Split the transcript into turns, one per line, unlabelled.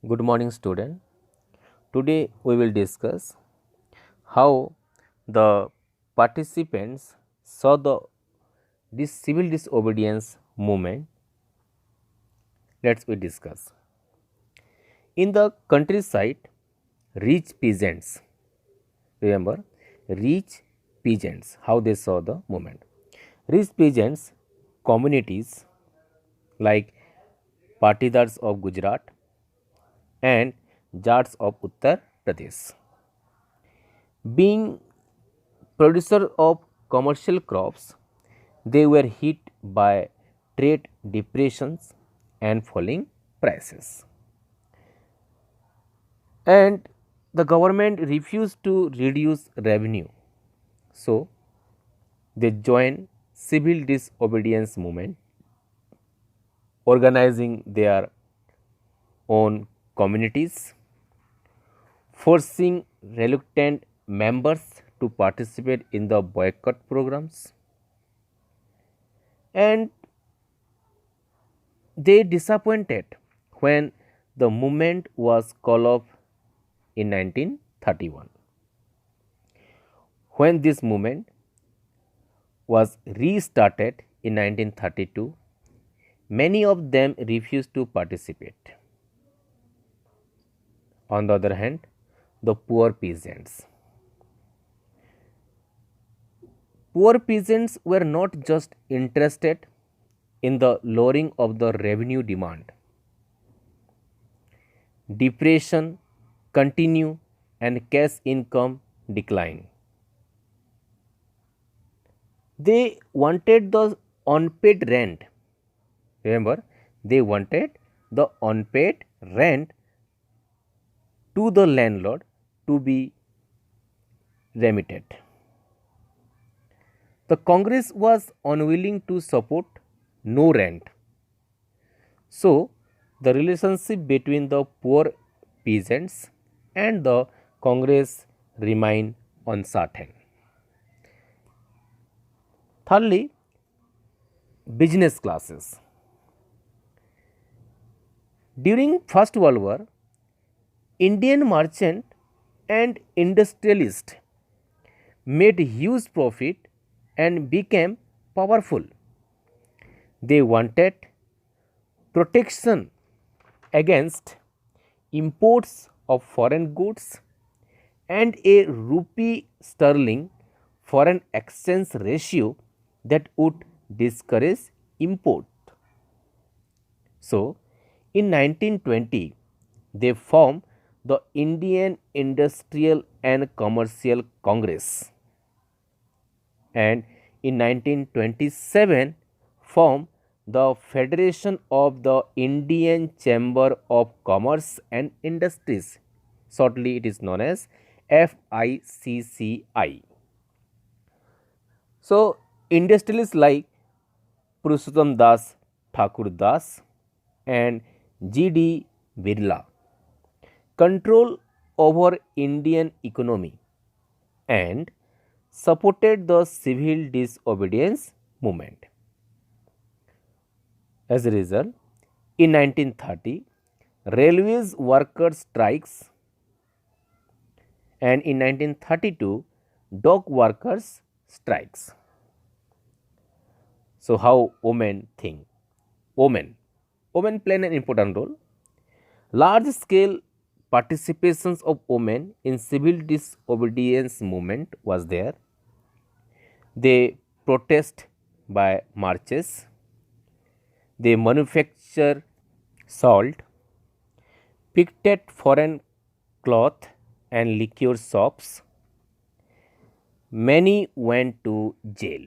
Good morning, student. Today we will discuss how the participants saw this civil disobedience movement. Let's we discuss. In the countryside, rich peasants, remember, rich peasants, how they saw the movement. Rich peasants communities like Patidars of Gujarat and Jats of Uttar Pradesh. Being producer of commercial crops, they were hit by trade depressions and falling prices. And the government refused to reduce revenue. So they joined civil disobedience movement, organizing their own communities, forcing reluctant members to participate in the boycott programs, and they disappointed when the movement was called off in 1931. When this movement was restarted in 1932, many of them refused to participate. On the other hand, the poor peasants were not just interested in the lowering of the revenue demand. Depression continue and cash income decline. They wanted the unpaid rent. Remember, they wanted the unpaid rent to the landlord to be remitted. The Congress was unwilling to support no rent. So, the relationship between the poor peasants and the Congress remained uncertain. Thirdly, business classes. During First World War, Indian merchant and industrialists made huge profit and became powerful. They wanted protection against imports of foreign goods and a rupee sterling foreign exchange ratio that would discourage import. So, in 1920, they formed the Indian Industrial and Commercial Congress, and in 1927 formed the Federation of the Indian Chamber of Commerce and Industries. Shortly, it is known as FICCI. So, industrialists like Purushottam Das Thakur Das and G.D. Birla control over Indian economy and supported the civil disobedience movement. As a result, in 1930, railways workers strikes, and in 1932, dock workers strikes. So, how women think? Women play an important role. Large scale participations of women in civil disobedience movement was there. They protest by marches. They manufacture salt, picked foreign cloth and liquor shops. Many went to jail.